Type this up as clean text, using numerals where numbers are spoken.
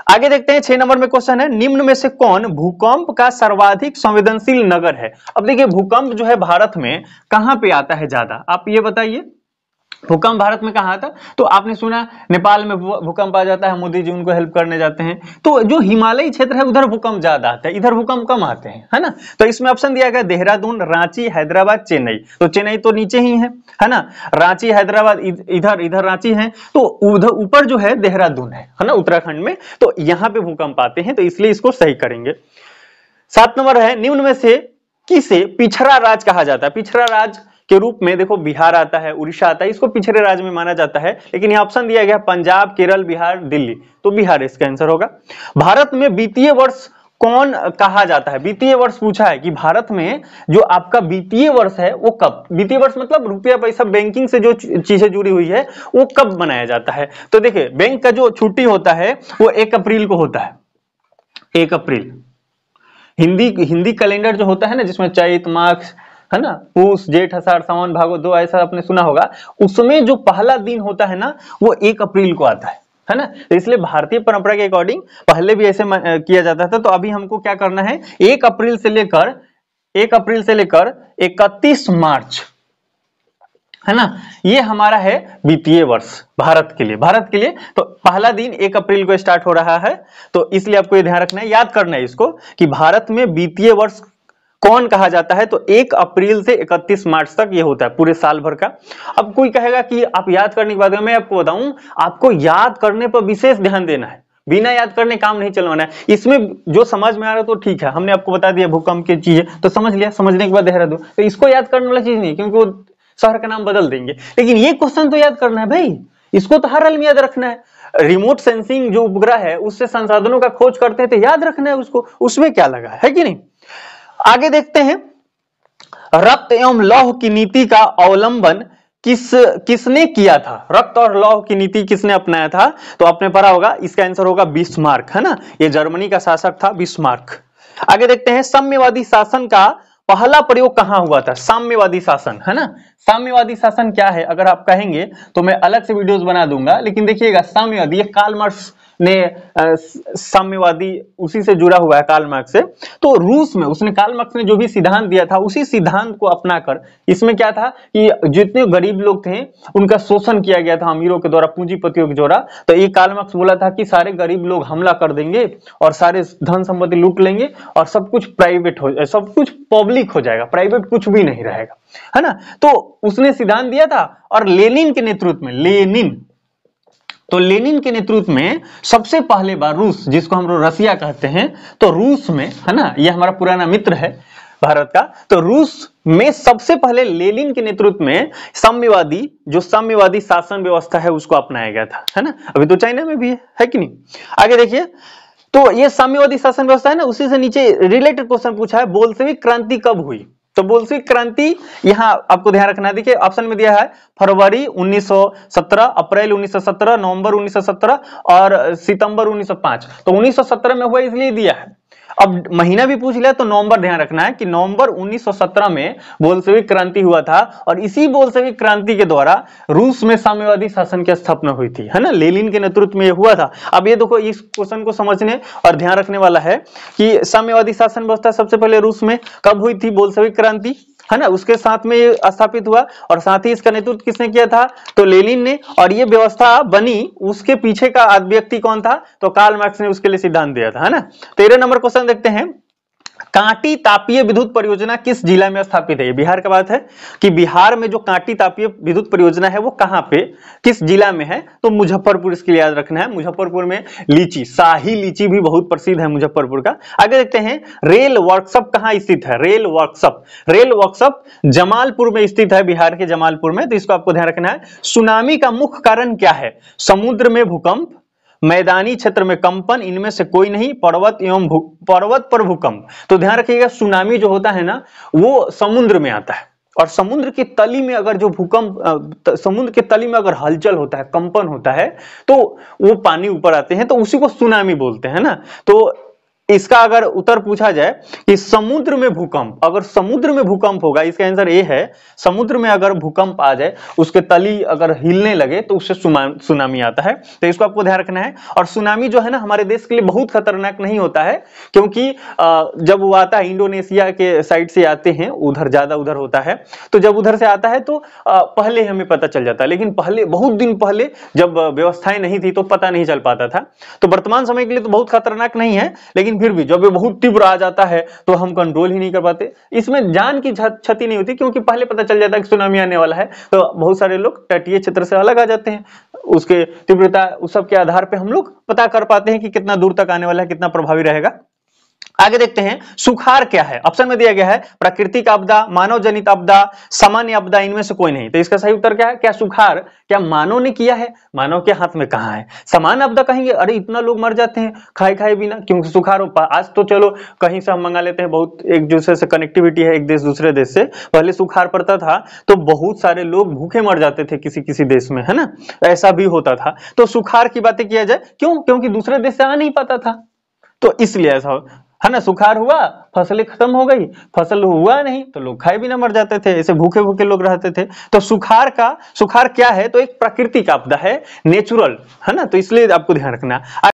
आगे देखते हैं 6 नंबर में क्वेश्चन है, निम्न में से कौन भूकंप का सर्वाधिक संवेदनशील नगर है। अब देखिए भूकंप जो है भारत में कहां पे आता है ज्यादा, आप ये बताइए भूकंप भारत में कहां आता। तो आपने सुना नेपाल में भूकंप आ जाता है, मोदी जी उनको हेल्प करने जाते हैं। तो जो हिमालयी क्षेत्र है उधर भूकंप ज्यादा आता है, इधर भूकंप कम आते हैं, है ना। तो इसमें ऑप्शन दिया गया देहरादून, रांची, हैदराबाद, चेन्नई। तो चेन्नई तो नीचे ही है ना, रांची हैदराबाद इधर इधर रांची है, तो उधर ऊपर जो है देहरादून है ना, उत्तराखंड में। तो यहां पे भूकंप आते हैं, तो इसलिए इसको सही करेंगे। 7 नंबर है, निम्न में से किसे पिछड़ा राज कहा जाता है। पिछड़ा राज के रूप में देखो बिहार आता है, उड़ीसा आता है, इसको पिछड़े राज्य में माना जाता है। लेकिन यह ऑप्शन दिया गया पंजाब, केरल, बिहार, दिल्ली, तो बिहार इसका आंसर होगा। भारत में वित्तीय वर्ष कौन कहा जाता है। वित्तीय वर्ष पूछा है कि भारत में जो आपका वित्तीय वर्ष है वो कब, वित्तीय वर्ष मतलब रुपया पैसा बैंकिंग से जो चीजें जुड़ी हुई है वो कब मनाया जाता है। तो देखिए बैंक का जो छुट्टी होता है वो 1 अप्रैल को होता है, 1 अप्रैल। हिंदी कैलेंडर जो होता है ना, जिसमें चैत माघ है ना, पूस जेठ आषाढ़ सावन भादो दो, ऐसा आपने सुना होगा, उसमें जो पहला दिन होता है ना वो 1 अप्रैल को आता है ना। तो इसलिए भारतीय परंपरा के अकॉर्डिंग पहले भी ऐसे किया जाता था। तो अभी हमको क्या करना है, 1 अप्रैल से लेकर 31 मार्च है ना, ये हमारा है वित्तीय वर्ष भारत के लिए। तो पहला दिन 1 अप्रैल को स्टार्ट हो रहा है, तो इसलिए आपको ये ध्यान रखना है, याद करना है इसको कि भारत में वित्तीय वर्ष कौन कहा जाता है। तो 1 अप्रैल से 31 मार्च तक ये होता है, पूरे साल भर का। अब कोई कहेगा कि आप याद करने के बाद, मैं आपको बताऊं, आपको याद करने पर विशेष ध्यान देना है, बिना याद करने काम नहीं चलवाना है। इसमें जो समझ में आ रहा है तो ठीक है, हमने आपको बता दिया भूकंप की चीजें तो समझ लिया, समझने के बाद देहरादून, तो इसको याद करने वाला चीज नहीं, क्योंकि वो शहर का नाम बदल देंगे। लेकिन ये क्वेश्चन तो याद करना है भाई, इसको तो हर हाल में याद रखना है। रिमोट सेंसिंग जो उपग्रह है उससे संसाधनों का खोज करते हैं, तो याद रखना है उसको, उसमें क्या लगा है कि नहीं। आगे देखते हैं, रक्त एवं लौह की नीति का अवलंबन किसने किया था। रक्त और लौह की नीति किसने अपनाया था। तो आपने पढ़ा होगा, इसका आंसर होगा बिस्मार्क, है ना, ये जर्मनी का शासक था बिस्मार्क। आगे देखते हैं, साम्यवादी शासन का पहला प्रयोग कहां हुआ था। साम्यवादी शासन, है ना, साम्यवादी शासन क्या है अगर आप कहेंगे तो मैं अलग से वीडियोस बना दूंगा। लेकिन देखिएगा साम्यवादी, ये कार्ल मार्क्स ने साम्यवादी उसी से जुड़ा हुआ है, कार्ल मार्क्स से। तो रूस में उसने, कार्ल मार्क्स ने जो भी सिद्धांत दिया था उसी सिद्धांत को अपनाकर, इसमें क्या था कि जितने गरीब लोग थे उनका शोषण किया गया था अमीरों के द्वारा, पूंजीपतियों के द्वारा। तो ये कार्ल मार्क्स बोला था कि सारे गरीब लोग हमला कर देंगे और सारे धन संपत्ति लूट लेंगे और सब कुछ प्राइवेट हो, सब कुछ पब्लिक हो जाएगा, प्राइवेट कुछ भी नहीं रहेगा, है ना। तो उसने सिद्धांत दिया था। और लेनिन के नेतृत्व में, लेनिन के नेतृत्व में सबसे पहले बार रूस, जिसको हम लोग रसिया कहते हैं, तो रूस में, है ना, यह हमारा पुराना मित्र है भारत का, तो रूस में सबसे पहले लेनिन के नेतृत्व में साम्यवादी शासन व्यवस्था है उसको अपनाया गया था, है ना। अभी तो चाइना में भी है कि नहीं। आगे देखिए, तो ये साम्यवादी शासन व्यवस्था है ना, उसी से नीचे रिलेटेड क्वेश्चन पूछा है, बोल्शेविक क्रांति कब हुई। तो बोल्शेविक क्रांति यहां आपको ध्यान रखना है, देखिए ऑप्शन में दिया है फरवरी 1917, अप्रैल 1917, नवंबर 1917 और सितंबर 1905। तो 1917 में हुआ इसलिए दिया है। अब महीना भी पूछ लिया तो नवंबर ध्यान रखना है कि नवंबर 1917 में बोल्शेविक क्रांति हुआ था, और इसी बोल्शेविक क्रांति के द्वारा रूस में साम्यवादी शासन की स्थापना हुई थी, है ना, लेनिन के नेतृत्व में ये हुआ था। अब ये देखो, इस क्वेश्चन को समझने और ध्यान रखने वाला है कि साम्यवादी शासन व्यवस्था सबसे पहले रूस में कब हुई थी, बोल्शेविक क्रांति, है ना, उसके साथ में ये स्थापित हुआ, और साथ ही इसका नेतृत्व किसने किया था, तो लेनिन ने। और ये व्यवस्था बनी, उसके पीछे का व्यक्ति कौन था, तो कार्ल मार्क्स ने उसके लिए सिद्धांत दिया था, है ना। 13 नंबर क्वेश्चन देखते हैं, कांटी तापीय विद्युत परियोजना किस जिला में स्थापित है। ये बिहार का बात है कि बिहार में जो कांटी तापीय विद्युत परियोजना है वो कहां पे, किस जिला में है, तो मुजफ्फरपुर, इसके लिए याद रखना है। मुजफ्फरपुर में लीची, शाही लीची भी बहुत प्रसिद्ध है मुजफ्फरपुर का। आगे देखते हैं, रेल वर्कशॉप कहां स्थित है। रेल वर्कशॉप जमालपुर में स्थित है, बिहार के जमालपुर में। तो इसको आपको ध्यान रखना है। सुनामी का मुख्य कारण क्या है, समुद्र में भूकंप, मैदानी क्षेत्र में कंपन, इनमें से कोई नहीं, पर्वत पर भूकंप। तो ध्यान रखिएगा, सुनामी जो होता है ना वो समुद्र में आता है, और समुद्र की तली में अगर जो भूकंप, समुद्र की तली में अगर हलचल होता है, कंपन होता है, तो वो पानी ऊपर आते हैं, तो उसी को सुनामी बोलते हैं ना। तो इसका अगर उत्तर पूछा जाए कि समुद्र में भूकंप, अगर समुद्र में भूकंप होगा, इसका आंसर ए है समुद्र में अगर भूकंप आ जाए, उसके तली अगर हिलने लगे तो उससे सुनामी आता है। तो इसको आपको ध्यान रखना है। और सुनामी जो है ना हमारे देश के लिए बहुत खतरनाक नहीं होता है, क्योंकि जब वो आता है इंडोनेशिया के साइड से आते हैं, उधर ज्यादा उधर होता है, तो जब उधर से आता है तो पहले हमें पता चल जाता है। लेकिन पहले बहुत दिन पहले जब व्यवस्थाएं नहीं थी तो पता नहीं चल पाता था। तो वर्तमान समय के लिए तो बहुत खतरनाक नहीं है, लेकिन फिर भी जब ये बहुत तीव्र आ जाता है तो हम कंट्रोल ही नहीं कर पाते। इसमें जान की क्षति नहीं होती, क्योंकि पहले पता चल जाता है कि सुनामी आने वाला है, तो बहुत सारे लोग तटीय क्षेत्र से अलग आ जाते हैं। उसके तीव्रता उस सब के आधार पे हम लोग पता कर पाते हैं कि कितना दूर तक आने वाला है, कितना प्रभावी रहेगा। आगे देखते हैं सुखाड़ क्या है। ऑप्शन में दिया गया है प्राकृतिक आपदा, मानव जनित आपदा, सामान्य आपदा, इनमें से कोई नहीं। तो इसका सही उत्तर क्या है? क्या सुखाड़ क्या मानव ने किया है? मानव के हाथ में कहां है। सामान्य आपदा कहेंगे, अरे इतना लोग मर जाते हैं खाए खाए बिना, क्योंकि सुखाड़ आज तो चलो कहीं से हम मंगा लेते हैं, बहुत एक दूसरे से कनेक्टिविटी है एक देश दूसरे देश से। पहले सुखाड़ पड़ता था तो बहुत सारे लोग भूखे मर जाते थे किसी किसी देश में, है ना, ऐसा भी होता था। तो सुखाड़ की बातें किया जाए, क्यों? क्योंकि दूसरे देश से आ नहीं पाता था, तो इसलिए ऐसा है ना। सुखाड़ हुआ, फसलें खत्म हो गई, फसल हुआ नहीं तो लोग खाए बिना मर जाते थे, ऐसे भूखे भूखे लोग रहते थे। तो सुखाड़ क्या है? तो एक प्राकृतिक आपदा है, नेचुरल, है ना, तो इसलिए आपको ध्यान रखना।